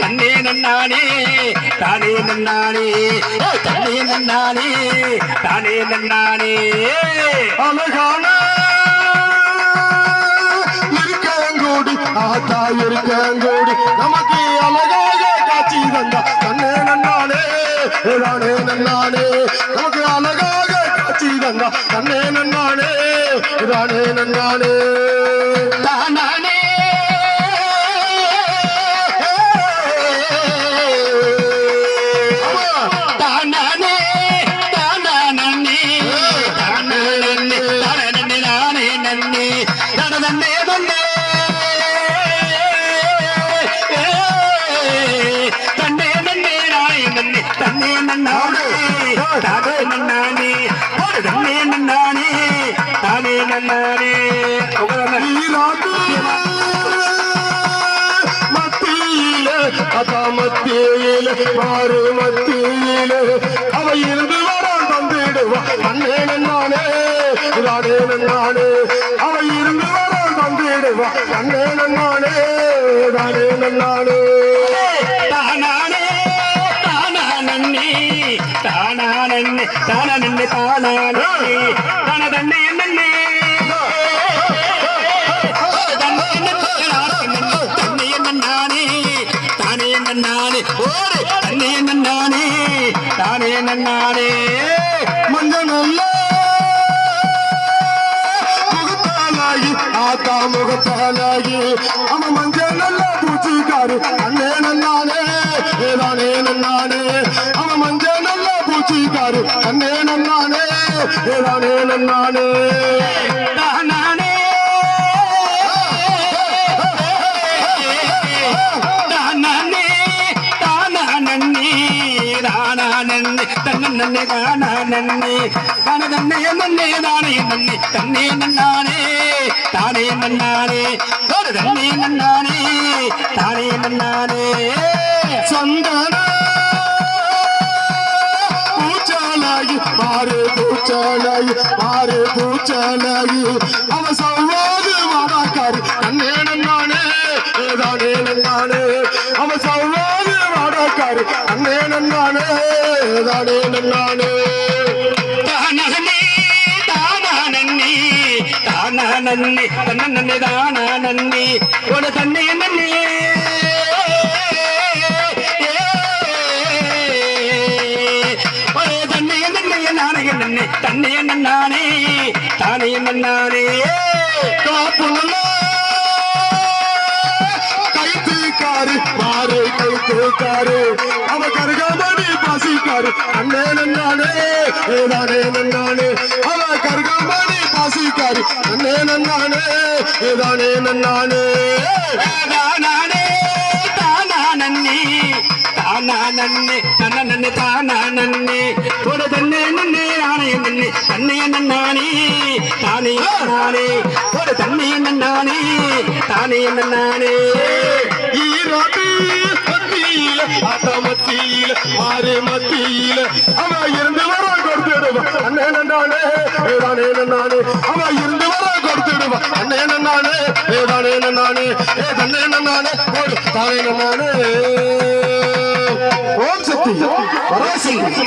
தன்னே நன்னானே தானே நன்னானே தன்னே நன்னானே தானே நன்னானே அழகான இருக்கங்கூடி ஆத்தா இருக்கங்கூடி நமக்கு அழகாக காட்சி தந்தா தன்னே நன்னானே தானே நன்னானே நமக்கு அழகாக காட்சி தந்தா தன்னே நன்னானே தானே நன்னானே தானானே மத்தியில மாறு மத்தியில அவ இருந்து வர தந்திடுவா அண்ணே நன்னானே தானே நன்னானே அவ இருந்து வர தந்திடுவா அண்ணே நன்னானே தானே நன்னானே தானானே தானானே தானானே தானானே தானானே தானதன்னே நன்னே நன்னானே ஓடு தன்னே நன்னானே தானே நன்னானே மஞ்ச நல்ல முகத்தாலாகி ஆத்தா முகத்தாலாகி அவன் மஞ்ச நல்ல பூச்சிக்காரு அண்ணே நன்னானே தானே நன்னானே அவன் மஞ்ச நல்ல பூச்சிக்காரு அண்ணே நன்னானே தானே நன்னானே தானானே தன்னே தானே தானே நன்னே தானே நன்னே தன்னே நன்னானே தானே நன்னானே தன்னே நன்னானே தானே நன்னானே சந்தன பூச்சாலாகி மாறு பூச்சாலாகி மாறு பூச்சாலாகி அவ சவ்வாது வாடாக்காரு அண்ணே நன்னானே தானே நன்னானே அவ சவ்வாது வாடாக்காரு அண்ணே நன்னானே தானே நன்னானே தானே தானே தானே தன்னே தானே ஒரு தன்னே நன்னே ஒரு தன்னே நன்னே நானே நன்னே தன்னே நன்னானே தானே நன்னானே காப்புள்ள கைத்துக்காரு மாறு கைத்துக்காரு அவ கருகாமணி பாசிக்காரு அண்ணே நன்னானே தானே நன்னானே அவ கருகாமணி பாசிக்காரு அண்ணே நன்னானே தானே நன்னானே தானானே தானானே தானானே தன்னே தானானே ஒரு தன்னே நன்னே நானே நன்னே தன்னே நன்னானே தானே நன்னானே ஒரு தன்னே நன்னானே தானே நன்னானே ஈரோடு மத்தியில ஆட்ட மத்தியில மாறு மத்தியில அவ இருந்து வர கொடுத்துடுவா அண்ணே நன்னானே தானே நன்னானே அவ இருந்து வர கொடுத்துடுவா அண்ணே நன்னானே தானே நன்னானே தன்னே நன்னானே தானே நன்னானே ஓம் சக்தி பராசக்தி